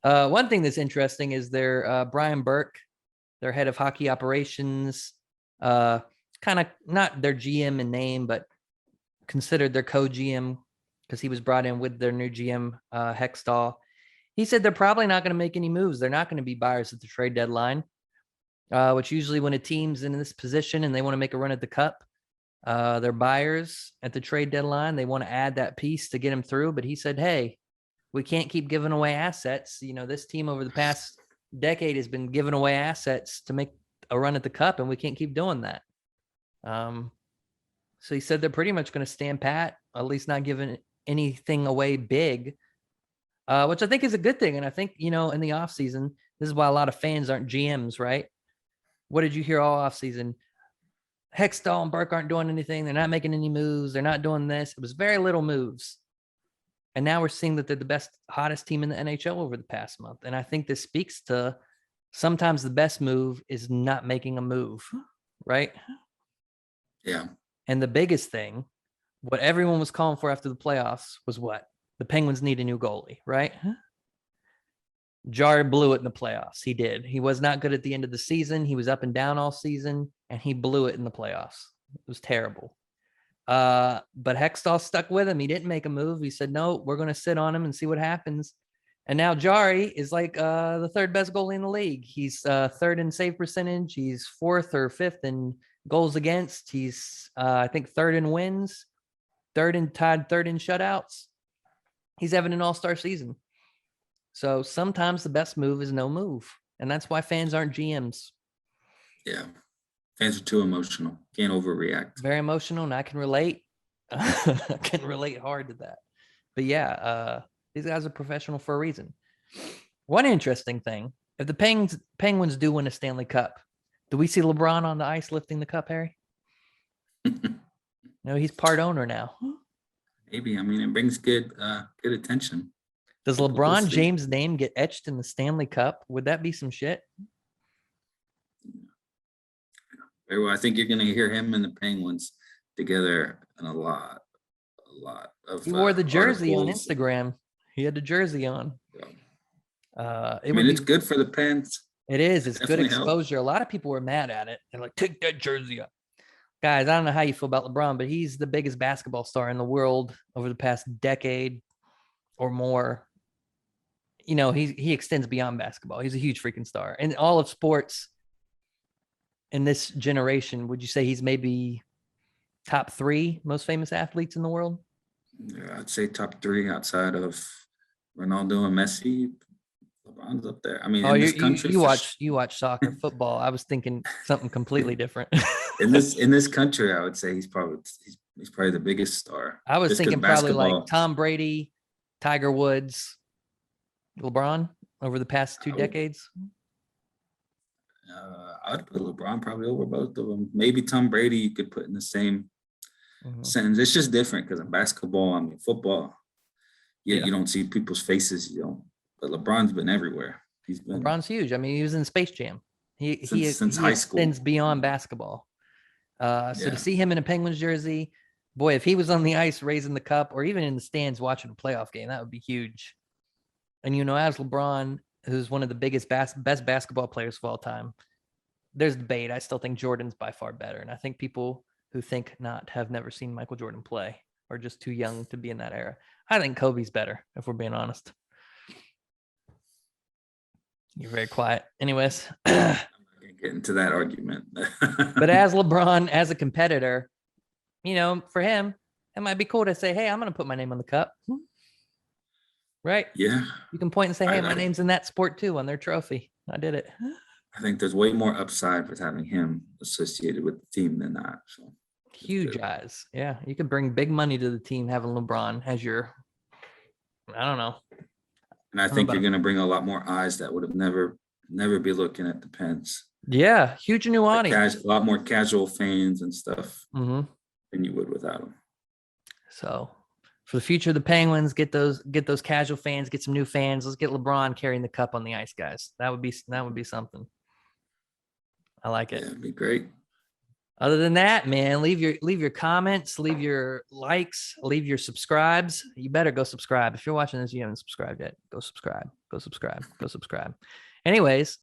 One thing that's interesting is their Brian Burke, their head of hockey operations, uh, kind of not their GM in name, but considered their co-GM because he was brought in with their new GM, Hextall. He said they're probably not going to make any moves. They're not going to be buyers at the trade deadline, which usually when a team's in this position and they want to make a run at the cup, they're buyers at the trade deadline. They want to add that piece to get them through. But he said, hey, we can't keep giving away assets. You know, this team over the past decade has been giving away assets to make a run at the cup, and we can't keep doing that. So he said they're pretty much going to stand pat, at least not giving anything away big, which I think is a good thing. And I think, you know, in the offseason, this is why a lot of fans aren't GMs, right? What did you hear all offseason? Hextall and Burke aren't doing anything. They're not making any moves. They're not doing this. It was very little moves. And now we're seeing that they're the best, hottest team in the NHL over the past month. And I think this speaks to sometimes the best move is not making a move, right? Yeah. And the biggest thing, what everyone was calling for after the playoffs was what? The Penguins need a new goalie, right? Jarry blew it in the playoffs. He did. He was not good at the end of the season. He was up and down all season, and he blew it in the playoffs. It was terrible. But Hextall stuck with him. He didn't make a move. He said, no, we're going to sit on him and see what happens. And now Jarry is like the third best goalie in the league. He's third in save percentage. He's fourth or fifth in goals against. He's, I think, third in wins, third in shutouts. He's having an all-star season. So sometimes the best move is no move. And that's why fans aren't GMs. Yeah. Fans are too emotional. Can't overreact. Very emotional, and I can relate. I can relate hard to that. But yeah, these guys are professional for a reason. One interesting thing, if the Penguins do win a Stanley Cup, do we see LeBron on the ice lifting the cup, Harry? No, he's part owner now. Maybe. I mean, it brings good attention. Does LeBron James' name get etched in the Stanley Cup? Would that be some shit? Very well. I think you're going to hear him and the Penguins together in a lot of. He wore the jersey on articles. Instagram. He had the jersey on. Yeah. It's good for the Pens. It is. It's good exposure. A lot of people were mad at it. They're like, take that jersey up. Guys, I don't know how you feel about LeBron, but he's the biggest basketball star in the world over the past decade or more. You know, he extends beyond basketball. He's a huge freaking star. And all of sports in this generation, would you say he's maybe top 3 most famous athletes in the world? Yeah, I'd say top 3 outside of Ronaldo and Messi. LeBron's up there. I mean, in this country, you watch soccer, football. I was thinking something completely different. in this country, I would say he's probably the biggest star. I was thinking probably like Tom Brady, Tiger Woods, LeBron over the past 2 decades. I'd put LeBron probably over both of them. Maybe Tom Brady you could put in the same sentence. It's just different because in basketball, I mean, football, you don't see people's faces, you know. But LeBron's been everywhere. LeBron's huge. I mean, he was in Space Jam. Since high school. Extends beyond basketball. So to see him in a Penguins jersey, boy, if he was on the ice raising the cup or even in the stands watching a playoff game, that would be huge. And, you know, as LeBron, who's one of the biggest, best basketball players of all time, there's debate. I still think Jordan's by far better. And I think people who think not have never seen Michael Jordan play or just too young to be in that era. I think Kobe's better, if we're being honest. You're very quiet. Anyways. I'm not going to get into that argument. But as LeBron, as a competitor, you know, for him, it might be cool to say, hey, I'm going to put my name on the cup. Right? Yeah. You can point and say, hey, my name's in that sport too on their trophy. I did it. I think there's way more upside with having him associated with the team than that. So huge eyes. Yeah. You could bring big money to the team having LeBron as your, I don't know. And I think you're going to bring a lot more eyes that would have never be looking at the Pens. Yeah. Huge new audience. A lot more casual fans and stuff than you would without them. So for the future of the Penguins, get those casual fans, get some new fans. Let's get LeBron carrying the cup on the ice, guys. That would be something. I like it. Yeah, it'd be great. Other than that, man, leave your comments, leave your likes, leave your subscribes. You better go subscribe. If you're watching this, you haven't subscribed yet. Go subscribe. Go subscribe. Go subscribe. Anyways,